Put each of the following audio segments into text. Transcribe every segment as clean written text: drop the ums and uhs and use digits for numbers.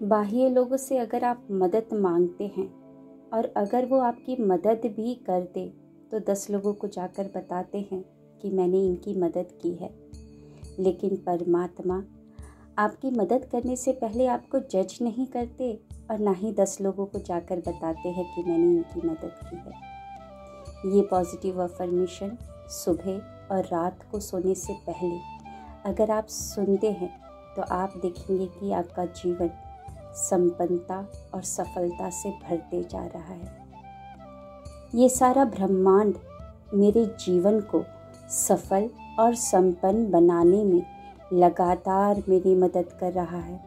बाह्य लोगों से अगर आप मदद मांगते हैं और अगर वो आपकी मदद भी कर दे तो 10 लोगों को जाकर बताते हैं कि मैंने इनकी मदद की है। लेकिन परमात्मा आपकी मदद करने से पहले आपको जज नहीं करते और ना ही 10 लोगों को जाकर बताते हैं कि मैंने इनकी मदद की है। ये पॉजिटिव अफर्मेशन सुबह और रात को सोने से पहले अगर आप सुनते हैं तो आप देखेंगे कि आपका जीवन संपन्नता और सफलता से भरते जा रहा है। ये सारा ब्रह्मांड मेरे जीवन को सफल और संपन्न बनाने में लगातार मेरी मदद कर रहा है।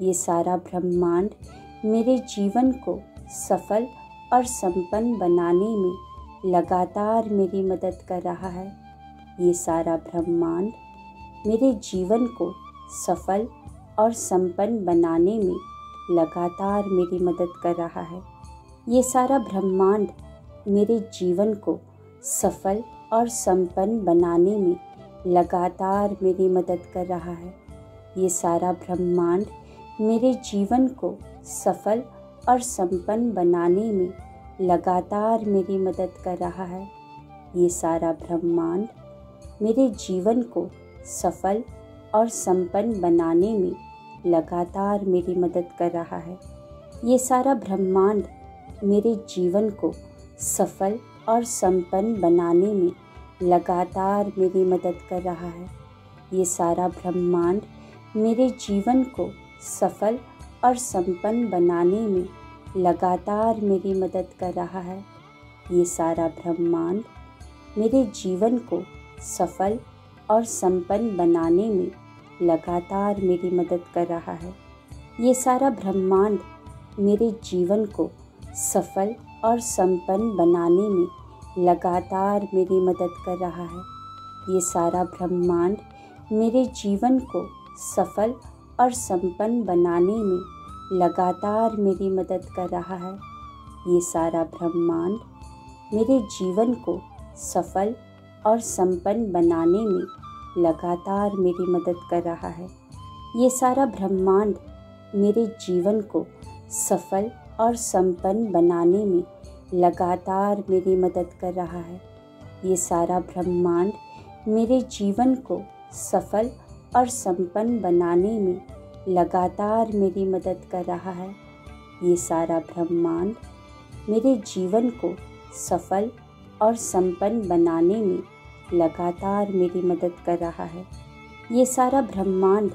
ये सारा ब्रह्मांड मेरे जीवन को सफल और संपन्न बनाने में लगातार मेरी मदद कर रहा है। ये सारा ब्रह्मांड मेरे जीवन को सफल और संपन्न बनाने में लगातार मेरी मदद कर रहा है। ये सारा ब्रह्मांड मेरे जीवन को सफल और संपन्न बनाने में लगातार मेरी मदद कर रहा है। ये सारा ब्रह्मांड मेरे जीवन को सफल और संपन्न बनाने में लगातार मेरी मदद कर रहा है। ये सारा ब्रह्मांड मेरे जीवन को सफल और संपन्न बनाने में लगातार मेरी मदद कर रहा है। ये सारा ब्रह्मांड मेरे जीवन को सफल और संपन्न बनाने में लगातार मेरी मदद कर रहा है। ये सारा ब्रह्मांड मेरे जीवन को सफल और संपन्न बनाने में लगातार मेरी मदद कर रहा है। ये सारा ब्रह्मांड मेरे जीवन को सफल और संपन्न बनाने में लगातार मेरी मदद कर रहा है। ये सारा ब्रह्मांड मेरे जीवन को सफल और संपन्न बनाने में लगातार मेरी मदद कर रहा है। ये सारा ब्रह्मांड मेरे जीवन को सफल और संपन्न बनाने में लगातार मेरी मदद कर रहा है। ये सारा ब्रह्मांड मेरे जीवन को सफल और संपन्न बनाने में लगातार मेरी मदद कर रहा है। ये सारा ब्रह्मांड मेरे जीवन को सफल और संपन्न बनाने में लगातार मेरी मदद कर रहा है। ये सारा ब्रह्मांड मेरे जीवन को सफल और संपन्न बनाने में लगातार मेरी मदद कर रहा है। ये सारा ब्रह्मांड मेरे जीवन को सफल और संपन्न बनाने में लगातार मेरी मदद कर रहा है। ये सारा ब्रह्मांड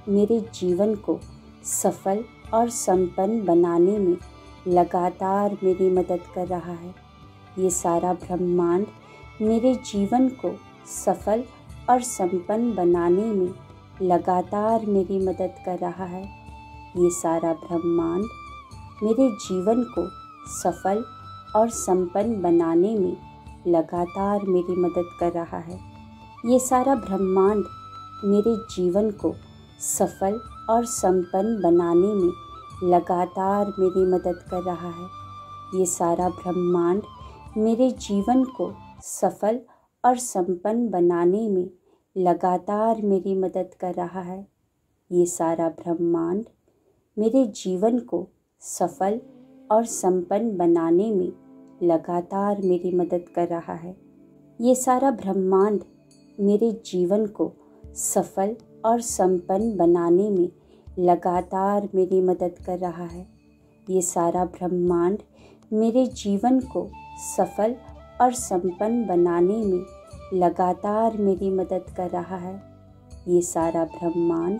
मेरे जीवन को सफल और संपन्न बनाने में लगातार मेरी मदद कर रहा है। ये सारा ब्रह्मांड मेरे जीवन को सफल और संपन्न बनाने में लगातार मेरी मदद कर रहा है। ये सारा ब्रह्मांड मेरे जीवन को सफल और संपन्न बनाने में लगातार मेरी मदद कर रहा है। ये सारा ब्रह्मांड मेरे जीवन को सफल और संपन्न बनाने में लगातार मेरी मदद कर रहा है। ये सारा ब्रह्मांड मेरे जीवन को सफल और संपन्न बनाने में लगातार मेरी मदद कर रहा है। ये सारा ब्रह्मांड मेरे जीवन को सफल और संपन्न बनाने में लगातार मेरी मदद कर रहा है। ये सारा ब्रह्मांड मेरे जीवन को सफल और संपन्न बनाने में लगातार मेरी मदद कर रहा है। ये सारा ब्रह्मांड मेरे जीवन को सफल और संपन्न बनाने में लगातार मेरी मदद कर रहा है। ये सारा ब्रह्मांड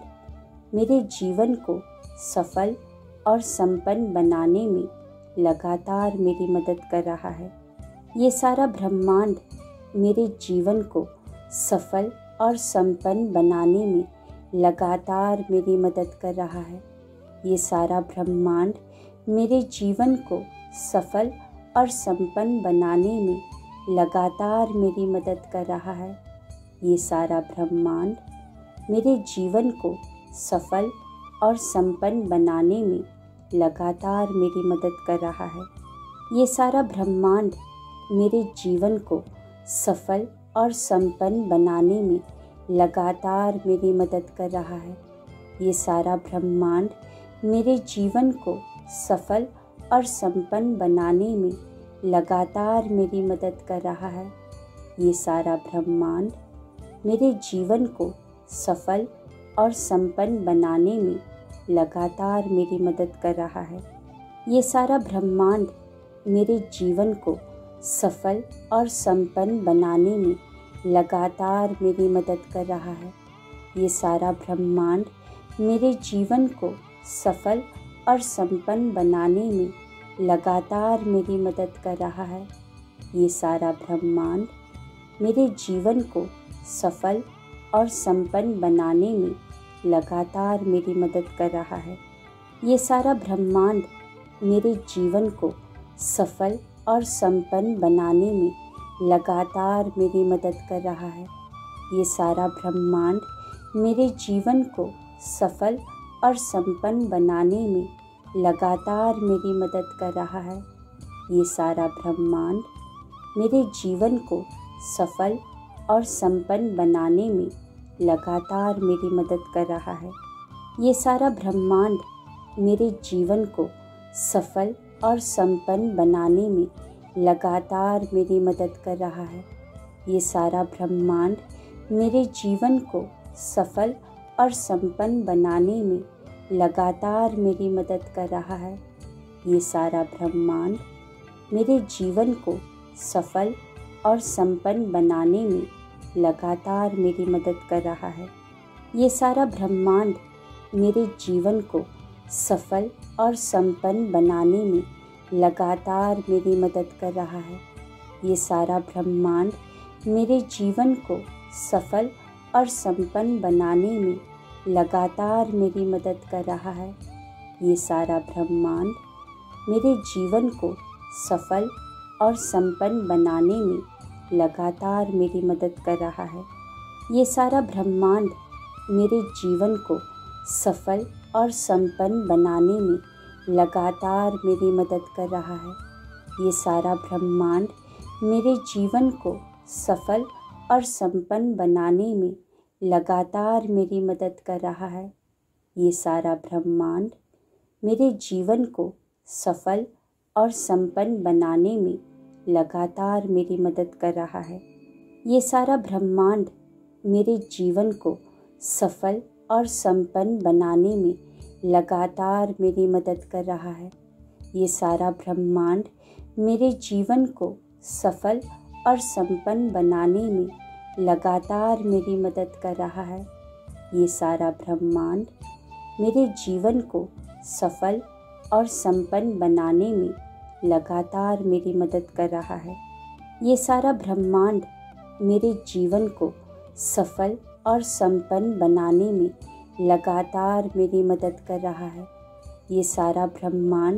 मेरे जीवन को सफल और संपन्न बनाने में लगातार मेरी मदद कर रहा है। ये सारा ब्रह्मांड मेरे जीवन को सफल और संपन्न बनाने में लगातार मेरी मदद कर रहा है। ये सारा ब्रह्मांड मेरे जीवन को सफल और संपन्न बनाने में लगातार मेरी मदद कर रहा है। ये सारा ब्रह्मांड मेरे जीवन को सफल और संपन्न बनाने में लगातार मेरी मदद कर रहा है। ये सारा ब्रह्मांड मेरे जीवन को सफल और संपन्न बनाने में लगातार मेरी मदद कर रहा है। ये सारा ब्रह्मांड मेरे जीवन को सफल और संपन्न बनाने में लगातार मेरी मदद कर रहा है। ये सारा ब्रह्मांड मेरे जीवन को सफल और संपन्न बनाने में लगातार मेरी मदद कर रहा है। ये सारा ब्रह्मांड मेरे जीवन को सफल और संपन्न बनाने में लगातार मेरी मदद कर रहा है। ये सारा ब्रह्मांड मेरे जीवन को सफल और संपन्न बनाने में लगातार मेरी मदद कर रहा है। ये सारा ब्रह्मांड मेरे जीवन को सफल और संपन्न बनाने में लगातार मेरी मदद कर रहा है। ये सारा ब्रह्मांड मेरे जीवन को सफल और संपन्न बनाने में लगातार मेरी मदद कर रहा है। ये सारा ब्रह्मांड मेरे जीवन को सफल और संपन्न बनाने में लगातार मेरी मदद कर रहा है। ये सारा ब्रह्मांड मेरे जीवन को सफल और संपन्न बनाने में लगातार मेरी मदद कर रहा है। ये सारा ब्रह्मांड मेरे जीवन को सफल और संपन्न बनाने में लगातार मेरी मदद कर रहा है। ये सारा ब्रह्मांड मेरे जीवन को सफल और संपन्न बनाने में लगातार मेरी मदद कर रहा है। ये सारा ब्रह्मांड मेरे जीवन को सफल और संपन्न बनाने में लगातार मेरी मदद कर रहा है। ये सारा ब्रह्मांड मेरे जीवन को सफल और संपन्न बनाने में लगातार मेरी मदद कर रहा है। ये सारा ब्रह्मांड मेरे जीवन को सफल और संपन्न बनाने में लगातार मेरी मदद कर रहा है। ये सारा ब्रह्मांड मेरे जीवन को सफल और संपन्न बनाने में लगातार मेरी मदद कर रहा है। ये सारा ब्रह्मांड मेरे जीवन को सफल और संपन्न बनाने में लगातार मेरी मदद कर रहा है। ये सारा ब्रह्मांड मेरे जीवन को सफल और संपन्न बनाने में लगातार मेरी मदद कर रहा है। ये सारा ब्रह्मांड मेरे जीवन को सफल और संपन्न बनाने में लगातार मेरी मदद कर रहा है। ये सारा ब्रह्मांड मेरे जीवन को सफल और संपन्न बनाने में लगातार मेरी मदद कर रहा है। ये सारा ब्रह्मांड मेरे जीवन को सफल और संपन्न बनाने में लगातार मेरी मदद कर रहा है। ये सारा ब्रह्मांड मेरे जीवन को सफल और संपन्न बनाने में लगातार मेरी मदद कर रहा है। ये सारा ब्रह्मांड मेरे जीवन को सफल और संपन्न बनाने में लगातार मेरी मदद कर रहा है। ये सारा ब्रह्मांड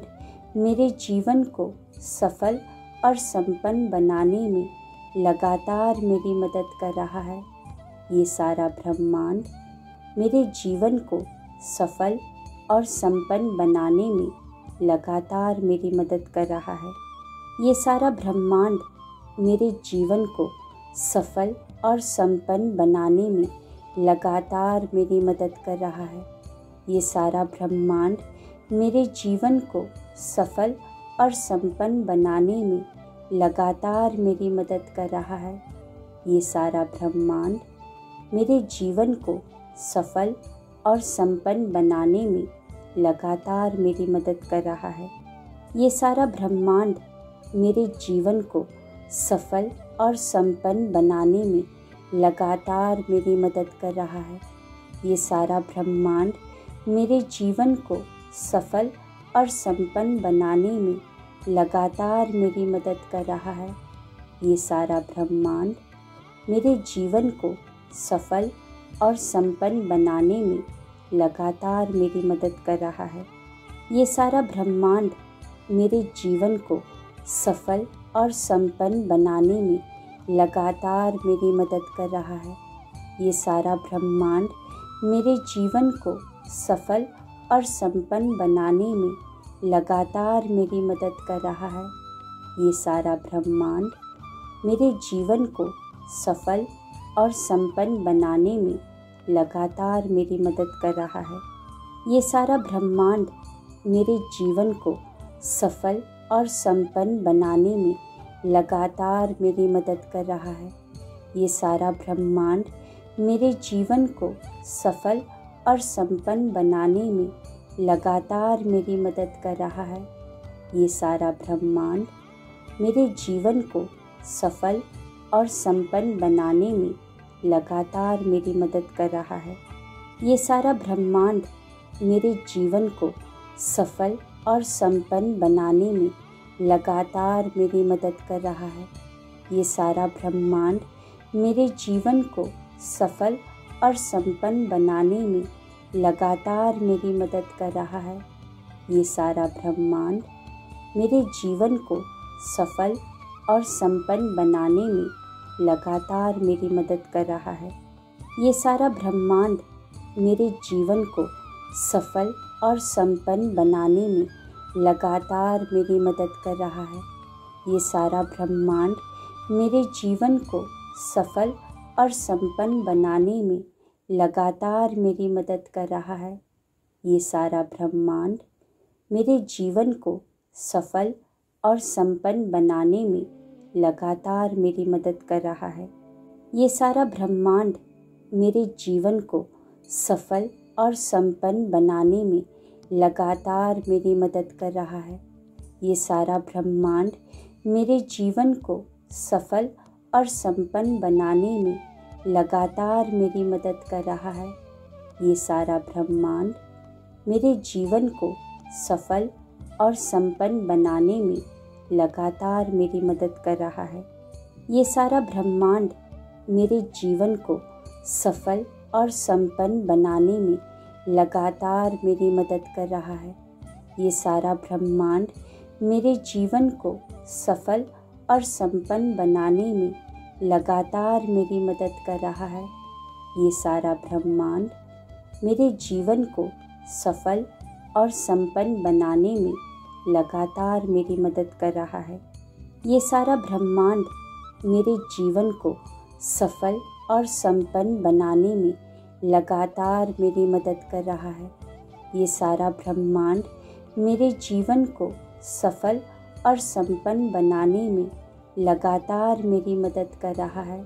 मेरे जीवन को सफल और संपन्न बनाने में लगातार मेरी मदद कर रहा है। ये सारा ब्रह्मांड मेरे जीवन को सफल और संपन्न बनाने में लगातार मेरी मदद कर रहा है। ये सारा ब्रह्मांड मेरे जीवन को सफल और संपन्न बनाने में लगातार मेरी मदद कर रहा है। ये सारा ब्रह्मांड मेरे जीवन को सफल और संपन्न बनाने में लगातार मेरी मदद कर रहा है। ये सारा ब्रह्मांड मेरे जीवन को सफल और संपन्न बनाने में लगातार मेरी मदद कर रहा है। ये सारा ब्रह्मांड मेरे जीवन को सफल और संपन्न बनाने में लगातार मेरी मदद कर रहा है। ये सारा ब्रह्मांड मेरे जीवन को सफल और संपन्न बनाने में लगातार मेरी मदद कर रहा है। ये सारा ब्रह्मांड मेरे जीवन को सफल और संपन्न बनाने में लगातार मेरी मदद कर रहा है। ये सारा ब्रह्मांड मेरे जीवन को सफल और संपन्न बनाने में लगातार मेरी मदद कर रहा है। ये सारा ब्रह्मांड मेरे जीवन को सफल और संपन्न बनाने में लगातार मेरी मदद कर रहा है। ये सारा ब्रह्मांड मेरे जीवन को सफल और संपन्न बनाने में लगातार मेरी मदद कर रहा है। ये सारा ब्रह्मांड मेरे जीवन को सफल और संपन्न बनाने में लगातार मेरी मदद कर रहा है। ये सारा ब्रह्मांड मेरे जीवन को सफल और संपन्न बनाने में लगातार मेरी मदद कर रहा है। ये सारा ब्रह्मांड मेरे जीवन को सफल और संपन्न बनाने में लगातार मेरी मदद कर रहा है। ये सारा ब्रह्मांड मेरे जीवन को सफल और संपन्न बनाने में लगातार मेरी मदद कर रहा है। ये सारा ब्रह्मांड मेरे जीवन को सफल और संपन्न बनाने में लगातार मेरी मदद कर रहा है। ये सारा ब्रह्मांड मेरे जीवन को सफल और संपन्न बनाने में लगातार मेरी मदद कर रहा है। ये सारा ब्रह्मांड मेरे जीवन को सफल और संपन्न बनाने में लगातार मेरी मदद कर रहा है। ये सारा ब्रह्मांड मेरे जीवन को सफल और संपन्न बनाने में लगातार मेरी मदद कर रहा है। ये सारा ब्रह्मांड मेरे जीवन को सफल और संपन्न बनाने में लगातार मेरी मदद कर रहा है। ये सारा ब्रह्मांड मेरे जीवन को सफल और संपन्न बनाने में लगातार मेरी मदद कर रहा है। ये सारा ब्रह्मांड मेरे जीवन को सफल और संपन्न बनाने में लगातार मेरी मदद कर रहा है। ये सारा ब्रह्मांड मेरे जीवन को सफल और संपन्न बनाने में लगातार मेरी मदद कर रहा है। ये सारा ब्रह्मांड मेरे जीवन को सफल और संपन्न बनाने में लगातार मेरी मदद कर रहा है। ये सारा ब्रह्मांड मेरे जीवन को सफल और संपन्न बनाने में लगातार मेरी मदद कर रहा है। ये सारा ब्रह्मांड मेरे जीवन को सफल और संपन्न बनाने में लगातार मेरी मदद कर रहा है। ये सारा ब्रह्मांड मेरे जीवन को सफल और संपन्न बनाने में लगातार मेरी मदद कर रहा है। ये सारा ब्रह्मांड मेरे जीवन को सफल और संपन्न बनाने में लगातार मेरी मदद कर रहा है।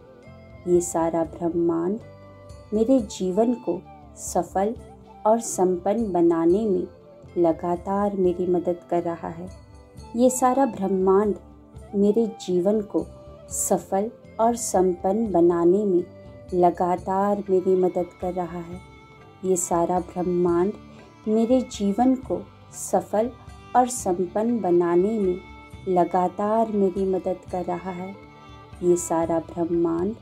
ये सारा ब्रह्मांड मेरे जीवन को सफल और संपन्न बनाने में लगातार मेरी मदद कर रहा है। ये सारा ब्रह्मांड मेरे जीवन को सफल और संपन्न बनाने में लगातार मेरी मदद कर रहा है। ये सारा ब्रह्मांड मेरे जीवन को सफल और संपन्न बनाने में लगातार मेरी मदद कर रहा है। ये सारा ब्रह्मांड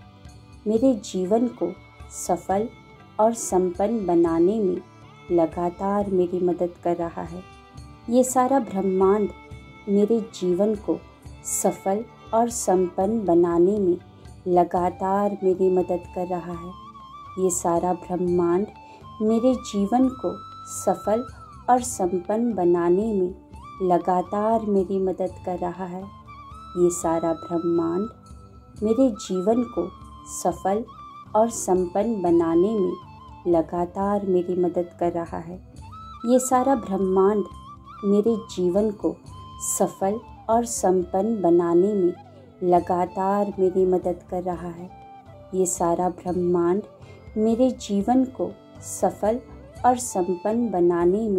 मेरे जीवन को सफल और संपन्न बनाने में लगातार मेरी मदद कर रहा है। ये सारा ब्रह्मांड मेरे जीवन को सफल और संपन्न बनाने में लगातार मेरी मदद कर रहा है। ये सारा ब्रह्मांड मेरे जीवन को सफल और संपन्न बनाने में लगातार मेरी मदद कर रहा है। ये सारा ब्रह्मांड मेरे जीवन को सफल और संपन्न बनाने में लगातार मेरी मदद कर रहा है। ये सारा ब्रह्मांड मेरे जीवन को सफल और संपन्न बनाने में लगातार मेरी मदद कर रहा है। ये सारा ब्रह्मांड मेरे जीवन को सफल और संपन्न बनाने में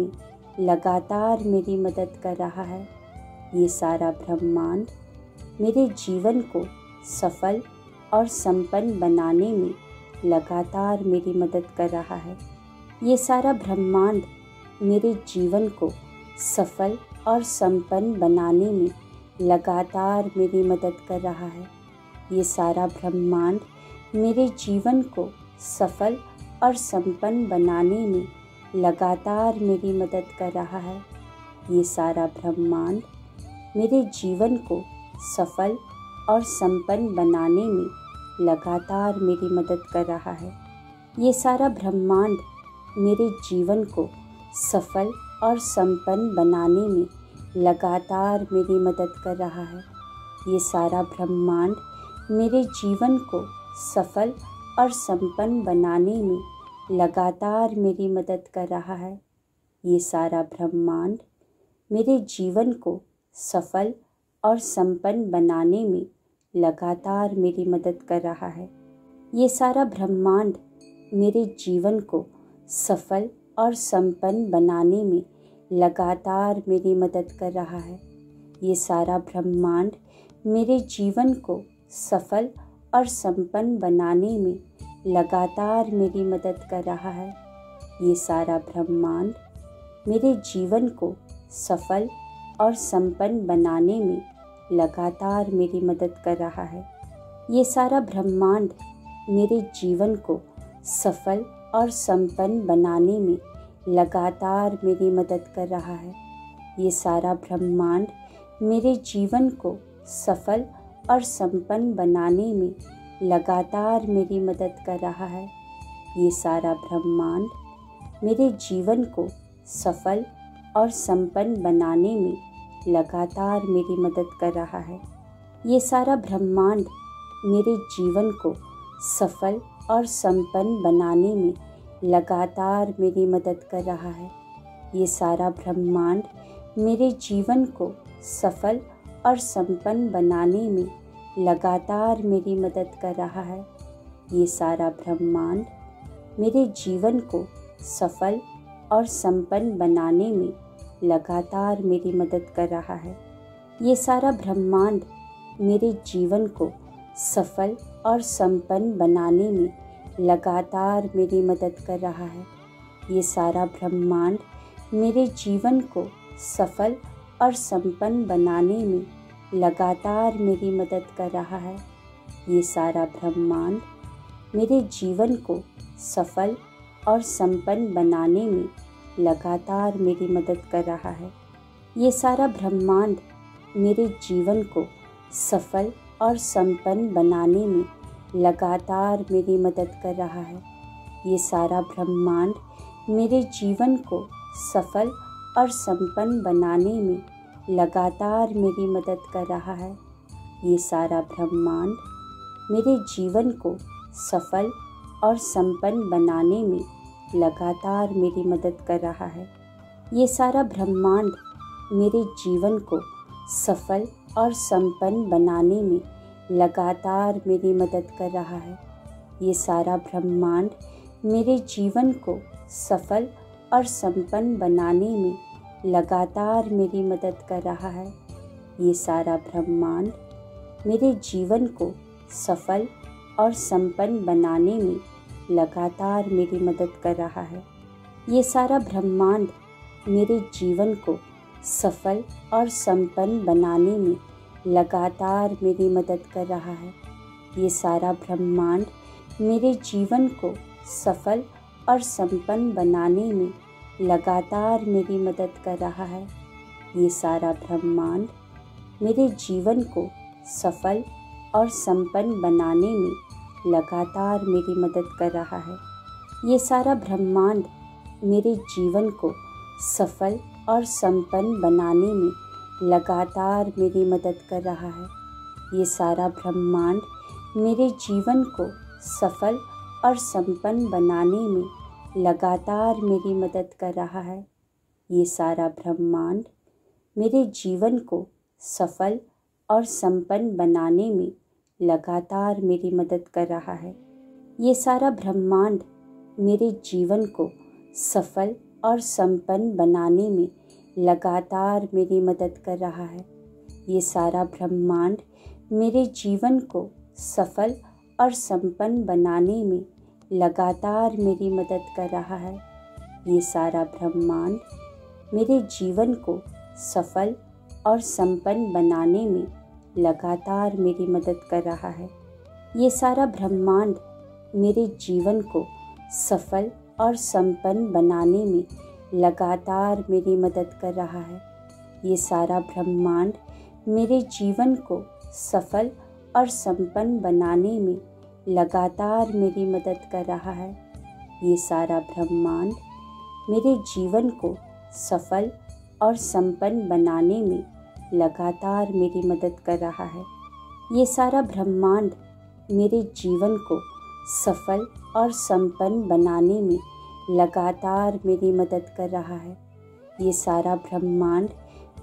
लगातार मेरी मदद कर रहा है। ये सारा ब्रह्मांड मेरे जीवन को सफल और संपन्न बनाने में लगातार मेरी मदद कर रहा है। ये सारा ब्रह्मांड मेरे जीवन को सफल और संपन्न बनाने में लगातार मेरी मदद कर रहा है। ये सारा ब्रह्मांड मेरे जीवन को सफल और संपन्न बनाने में लगातार मेरी मदद कर रहा है। ये सारा ब्रह्मांड मेरे जीवन को सफल और संपन्न बनाने में लगातार मेरी मदद कर रहा है। ये सारा ब्रह्मांड मेरे जीवन को सफल और संपन्न बनाने में लगातार मेरी मदद कर रहा है। ये सारा ब्रह्मांड मेरे जीवन को सफल और संपन्न बनाने में लगातार मेरी मदद कर रहा है। ये सारा ब्रह्मांड मेरे जीवन को सफल और संपन्न बनाने में लगातार मेरी मदद कर रहा है। ये सारा ब्रह्मांड मेरे जीवन को सफल और संपन्न बनाने में लगातार मेरी मदद कर रहा है। ये सारा ब्रह्मांड मेरे जीवन को सफल और संपन्न बनाने में लगातार मेरी मदद कर रहा है। ये सारा ब्रह्मांड मेरे जीवन को सफल और संपन्न बनाने में लगातार मेरी मदद कर रहा है। ये सारा ब्रह्मांड मेरे जीवन को सफल और संपन्न बनाने में लगातार मेरी मदद कर रहा है। ये सारा ब्रह्मांड मेरे जीवन को सफल और संपन्न बनाने में लगातार मेरी मदद कर रहा है। ये सारा ब्रह्मांड मेरे जीवन को सफल और संपन्न बनाने में लगातार मेरी मदद कर रहा है। ये सारा ब्रह्मांड मेरे जीवन को सफल और संपन्न बनाने में लगातार मेरी मदद कर रहा है। ये सारा ब्रह्मांड मेरे जीवन को सफल और संपन्न बनाने में लगातार मेरी मदद कर रहा है। ये सारा ब्रह्मांड मेरे जीवन को सफल और संपन्न बनाने में लगातार मेरी मदद कर रहा है। ये सारा ब्रह्मांड मेरे जीवन को सफल और संपन्न बनाने में लगातार मेरी मदद कर रहा है। ये सारा ब्रह्मांड मेरे जीवन को सफल और संपन्न बनाने में लगातार मेरी मदद कर रहा है। ये सारा ब्रह्मांड मेरे जीवन को सफल और संपन्न बनाने में लगातार मेरी मदद कर रहा है। ये सारा ब्रह्मांड मेरे जीवन को सफल और संपन्न बनाने में लगातार मेरी मदद कर रहा है। ये सारा ब्रह्मांड मेरे जीवन को सफल और संपन्न बनाने में लगातार मेरी मदद कर रहा है। ये सारा ब्रह्मांड मेरे जीवन को सफल और संपन्न बनाने में लगातार मेरी मदद कर रहा है। ये सारा ब्रह्मांड मेरे जीवन को सफल और संपन्न बनाने में लगातार मेरी मदद कर रहा है। ये सारा ब्रह्मांड मेरे जीवन को सफल और संपन्न बनाने में लगातार मेरी मदद कर रहा है। ये सारा ब्रह्मांड मेरे जीवन को सफल और संपन्न बनाने में लगातार मेरी मदद कर रहा है। ये सारा ब्रह्मांड मेरे जीवन को सफल और संपन्न बनाने में लगातार मेरी मदद कर रहा है। ये सारा ब्रह्मांड मेरे जीवन को सफल और संपन्न बनाने में लगातार मेरी मदद कर रहा है। ये सारा ब्रह्मांड मेरे जीवन को सफल और संपन्न बनाने में लगातार मेरी मदद कर रहा है। ये सारा ब्रह्मांड मेरे जीवन को सफल और संपन्न बनाने में लगातार मेरी मदद कर रहा है। ये सारा ब्रह्मांड मेरे जीवन को सफल और संपन्न बनाने में लगातार मेरी मदद कर रहा है। ये सारा ब्रह्मांड मेरे जीवन को सफल और संपन्न बनाने में लगातार मेरी मदद कर रहा है। ये सारा ब्रह्मांड मेरे जीवन को सफल और संपन्न बनाने में लगातार मेरी मदद कर रहा है। ये सारा ब्रह्मांड मेरे जीवन को सफल और संपन्न बनाने में लगातार मेरी मदद कर रहा है। ये सारा ब्रह्मांड मेरे जीवन को सफल और संपन्न बनाने में लगातार मेरी मदद कर रहा है। ये सारा ब्रह्मांड मेरे जीवन को सफल और संपन्न बनाने में लगातार मेरी मदद कर रहा है। ये सारा ब्रह्मांड मेरे जीवन को सफल और संपन्न बनाने में लगातार मेरी मदद कर रहा है। ये सारा ब्रह्मांड मेरे जीवन को सफल और संपन्न बनाने में लगातार मेरी मदद कर रहा है। ये सारा ब्रह्मांड मेरे जीवन को सफल और संपन्न बनाने में लगातार मेरी मदद कर रहा है। ये सारा ब्रह्मांड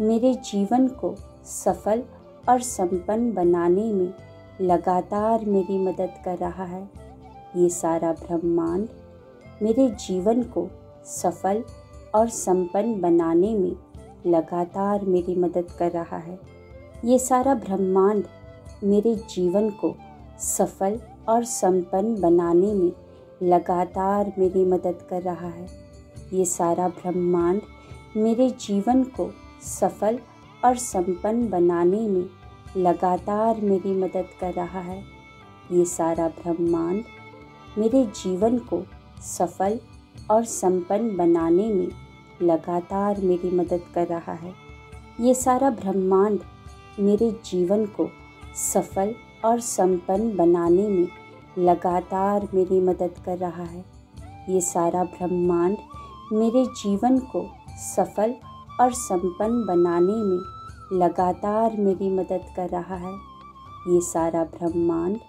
मेरे जीवन को सफल और संपन्न बनाने में लगातार मेरी मदद कर रहा है। ये सारा ब्रह्मांड मेरे जीवन को सफल और संपन्न बनाने में लगातार मेरी मदद कर रहा है। ये सारा ब्रह्मांड मेरे जीवन को सफल और संपन्न बनाने में लगातार मेरी मदद कर रहा है। ये सारा ब्रह्मांड मेरे जीवन को सफल और संपन्न बनाने में लगातार मेरी मदद कर रहा है। ये सारा ब्रह्मांड मेरे जीवन को सफल और संपन्न बनाने में लगातार मेरी मदद कर रहा है। ये सारा ब्रह्मांड मेरे जीवन को सफल और संपन्न बनाने में लगातार मेरी मदद कर रहा है। ये सारा ब्रह्मांड मेरे जीवन को सफल और संपन्न बनाने में लगातार मेरी मदद कर रहा है। ये सारा ब्रह्मांड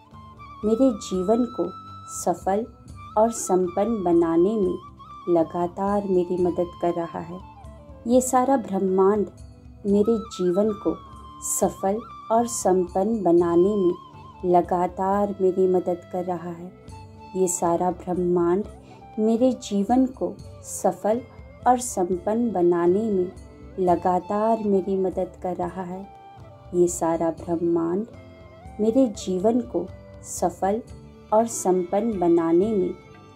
मेरे जीवन को सफल और संपन्न बनाने में लगातार मेरी मदद कर रहा है। ये सारा ब्रह्मांड मेरे जीवन को सफल और संपन्न बनाने में लगातार मेरी मदद कर रहा है। ये सारा ब्रह्मांड मेरे जीवन को सफल और संपन्न बनाने में लगातार मेरी मदद कर रहा है। ये सारा ब्रह्मांड मेरे जीवन को सफल और संपन्न बनाने में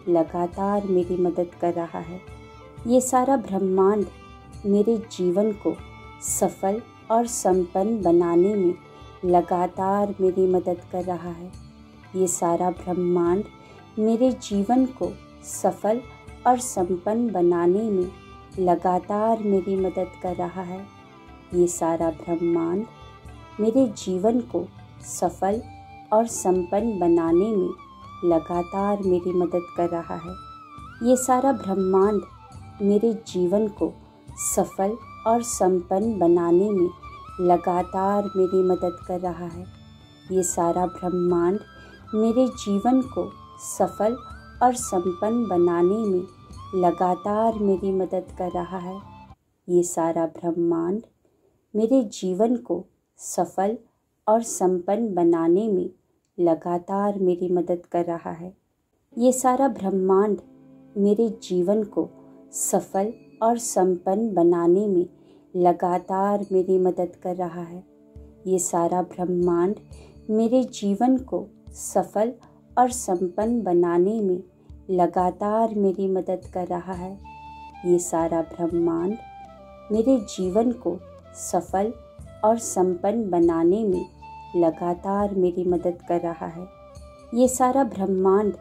लगातार मेरी मदद कर रहा है। ये सारा ब्रह्मांड मेरे जीवन को सफल और संपन्न बनाने में लगातार मेरी मदद कर रहा है। ये सारा ब्रह्मांड मेरे जीवन को सफल और संपन्न बनाने में लगातार मेरी मदद कर रहा है। ये सारा ब्रह्मांड मेरे जीवन को सफल और संपन्न बनाने में लगातार मेरी मदद कर रहा है। ये सारा ब्रह्मांड मेरे जीवन को सफल और संपन्न बनाने में लगातार मेरी मदद कर रहा है। ये सारा ब्रह्मांड मेरे जीवन को सफल और संपन्न बनाने में लगातार मेरी मदद कर रहा है। ये सारा ब्रह्मांड मेरे जीवन को सफल और संपन्न बनाने में लगातार मेरी मदद कर रहा है। ये सारा ब्रह्मांड मेरे जीवन को सफल और संपन्न बनाने में लगातार मेरी मदद कर रहा है। ये सारा ब्रह्मांड मेरे जीवन को सफल और संपन्न बनाने में लगातार मेरी मदद कर रहा है। ये सारा ब्रह्मांड मेरे जीवन को सफल और संपन्न बनाने में लगातार मेरी मदद कर रहा है। ये सारा ब्रह्मांड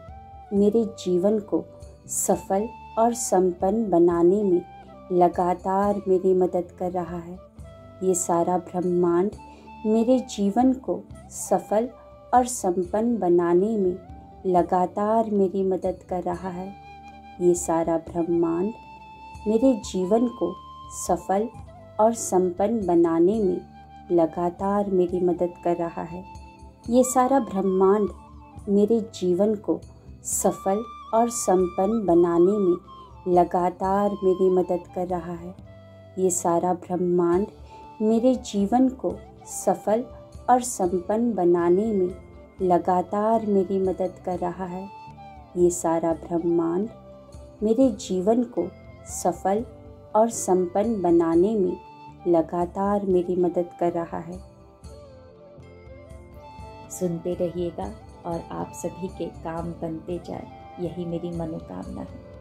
मेरे जीवन को सफल और संपन्न बनाने में लगातार मेरी मदद कर रहा है। ये सारा ब्रह्मांड मेरे जीवन को सफल और संपन्न बनाने में लगातार मेरी मदद कर रहा है। ये सारा ब्रह्मांड मेरे जीवन को सफल और संपन्न बनाने में लगातार मेरी मदद कर रहा है। ये सारा ब्रह्मांड मेरे जीवन को सफल और संपन्न बनाने में लगातार मेरी मदद कर रहा है। ये सारा ब्रह्मांड मेरे जीवन को सफल और संपन्न बनाने में लगातार मेरी मदद कर रहा है। ये सारा ब्रह्मांड मेरे जीवन को सफल और संपन्न बनाने में लगातार मेरी मदद कर रहा है। सुनते रहिएगा और आप सभी के काम बनते जाए, यही मेरी मनोकामना है।